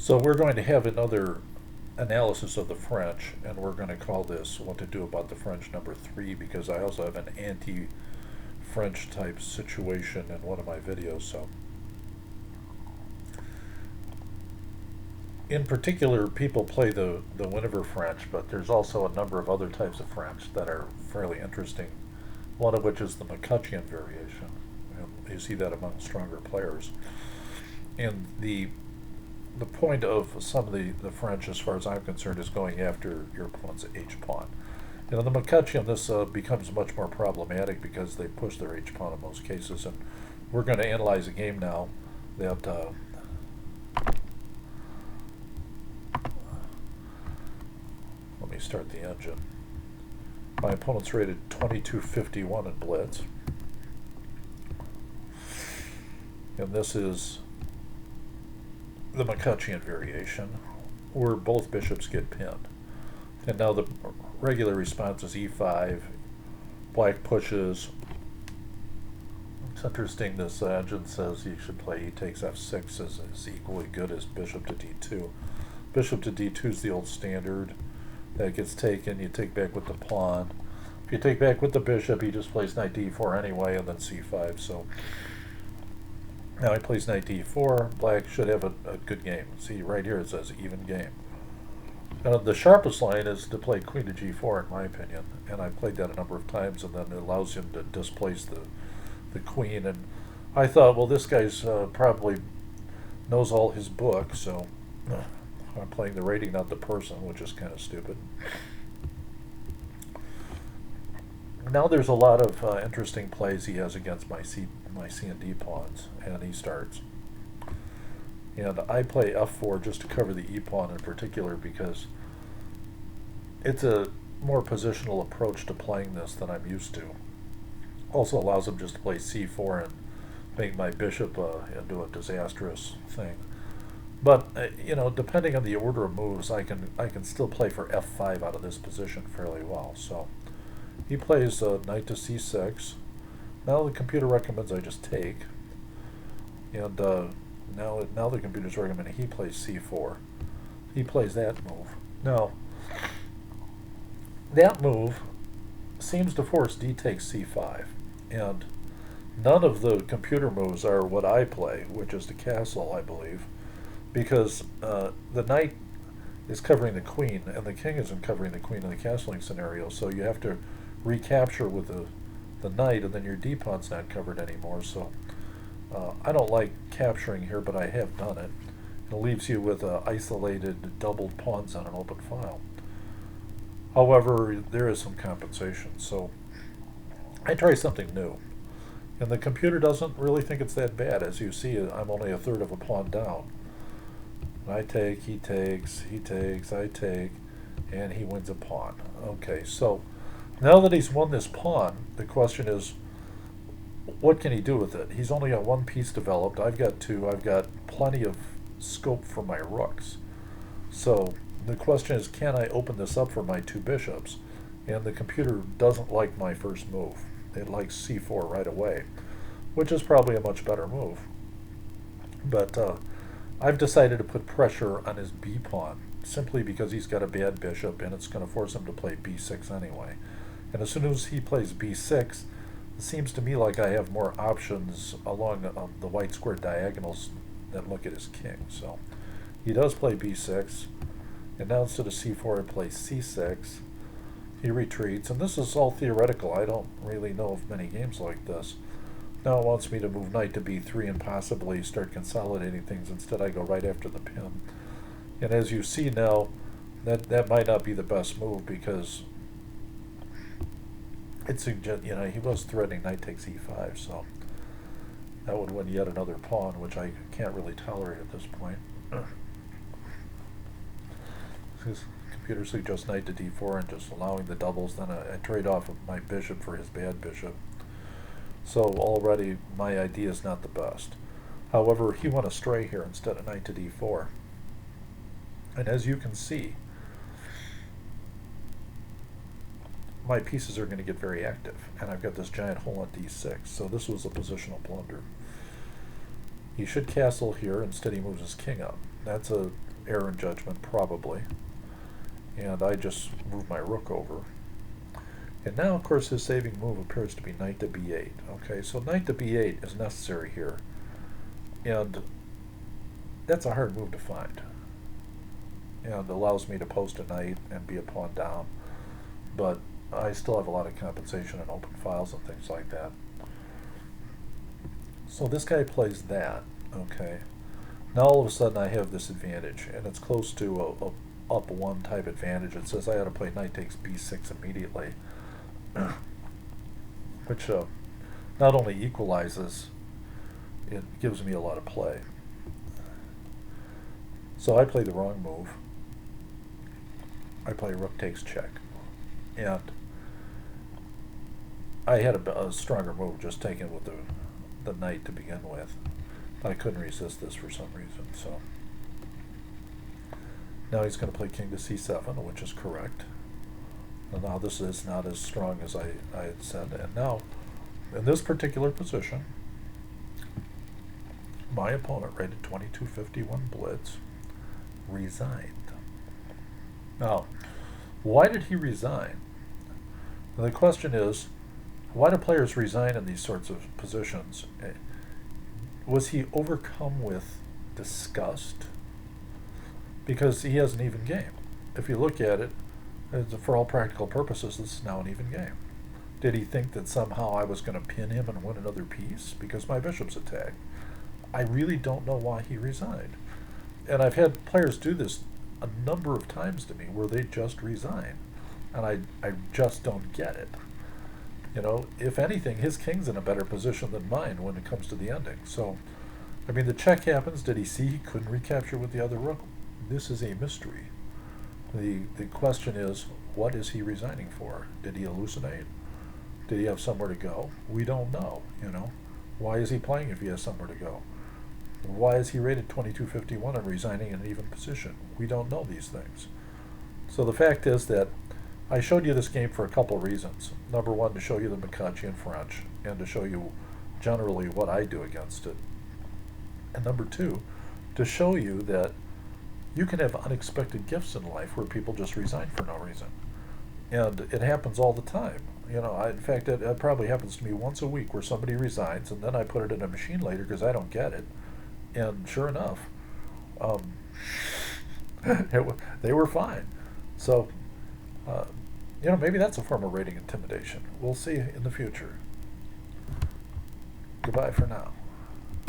So we're going to have another analysis of the French, and we're going to call this What to Do About the French number 3, because I also have an anti-French type situation in one of my videos. So in particular, people play the Whenever French, but there's also a number of other types of French that are fairly interesting, one of which is the McCutcheon variation. And you see that among stronger players. And the point of some of the French, as far as I'm concerned, is going after your opponent's H-pawn. You know, the McCutcheon, this becomes much more problematic because they push their H-pawn in most cases. And we're going to analyze a game now that let me start the engine. My opponent's rated 2251 in blitz. And this is the McCutcheon variation, where both bishops get pinned. And now the regular response is e5, black pushes. It's interesting, this engine says you should play e takes f6 is equally good as bishop to d2. Bishop to d2 is the old standard. That gets taken, you take back with the pawn. If you take back with the bishop, he just plays knight d4 anyway, and then c5. So now he plays knight d4. Black should have a good game. See, right here it says even game. The sharpest line is to play queen to g4, in my opinion. And I played that a number of times, and then it allows him to displace the queen. And I thought, well, this guy's probably knows all his book, so I'm playing the rating, not the person, which is kind of stupid. Now there's a lot of interesting plays he has against my C and D pawns, and he starts. And I play f4 just to cover the e pawn in particular, because it's a more positional approach to playing this than I'm used to. Also allows him just to play c4 and make my bishop into a disastrous thing. But you know, depending on the order of moves, I can still play for f5 out of this position fairly well. So he plays knight to c6. Now the computer recommends I just take, and now the computer's recommending he plays c4. He plays that move. Now that move seems to force d takes c5, and none of the computer moves are what I play, which is the castle, I believe, because the knight is covering the queen, and the king isn't covering the queen in the castling scenario, so you have to recapture with the knight, and then your d-pawn's not covered anymore. So I don't like capturing here, but I have done it. It leaves you with isolated doubled pawns on an open file. However, there is some compensation, so I try something new. And the computer doesn't really think it's that bad. As you see, I'm only a third of a pawn down. I take, he takes, he takes, I take, and he wins a pawn. Okay, so now that he's won this pawn, the question is, what can he do with it? He's only got one piece developed. I've got two. I've got plenty of scope for my rooks. So the question is, can I open this up for my two bishops? And the computer doesn't like my first move. It likes c4 right away, which is probably a much better move. But I've decided to put pressure on his b pawn, simply because he's got a bad bishop, and it's going to force him to play b6 anyway. And as soon as he plays b6, it seems to me like I have more options along the white square diagonals that look at his king. So he does play b6, and now instead of c4 he plays c6. He retreats, and this is all theoretical. I don't really know of many games like this. Now it wants me to move knight to b3 and possibly start consolidating things. Instead I go right after the pin. And as you see now, that might not be the best move, because it suggests, you know, he was threatening knight takes e5, so that would win yet another pawn, which I can't really tolerate at this point. His computer suggests knight to d4 and just allowing the doubles, then I trade off my bishop for his bad bishop. So already my idea is not the best. However, he went astray here instead of knight to d4. And as you can see, my pieces are going to get very active, and I've got this giant hole on d6, so this was a positional blunder. He should castle here. Instead he moves his king up. That's a error in judgment, probably. And I just moved my rook over. And now, of course, his saving move appears to be knight to b8. Okay, so knight to b8 is necessary here. And that's a hard move to find. And allows me to post a knight and be a pawn down. But I still have a lot of compensation in open files and things like that. So this guy plays that, okay. Now all of a sudden I have this advantage, and it's close to a up one type advantage. It says I ought to play knight takes b6 immediately, which not only equalizes, it gives me a lot of play. So I play the wrong move. I play rook takes check, and I had a stronger move just taken with the knight to begin with. I couldn't resist this for some reason, so now he's going to play king to c7, which is correct. And now this is not as strong as I had said, and now in this particular position my opponent rated 2251 blitz resigned. Now, why did he resign? Now, the question is, why do players resign in these sorts of positions? Was he overcome with disgust? Because he has an even game. If you look at it, for all practical purposes, this is now an even game. Did he think that somehow I was going to pin him and win another piece because my bishop's attacked? I really don't know why he resigned. And I've had players do this a number of times to me where they just resign. And I just don't get it. You know, if anything, his king's in a better position than mine when it comes to the ending. So, I mean, the check happens. Did he see he couldn't recapture with the other rook? This is a mystery. The question is, what is he resigning for? Did he hallucinate? Did he have somewhere to go? We don't know, you know. Why is he playing if he has somewhere to go? Why is he rated 2251 and resigning in an even position? We don't know these things. So the fact is that I showed you this game for a couple reasons. Number one, to show you the McCutcheon French, and to show you generally what I do against it. And number two, to show you that you can have unexpected gifts in life where people just resign for no reason. And it happens all the time. You know, in fact, it probably happens to me once a week where somebody resigns, and then I put it in a machine later because I don't get it. And sure enough, they were fine. So, you know, maybe that's a form of rating intimidation. We'll see in the future. Goodbye for now.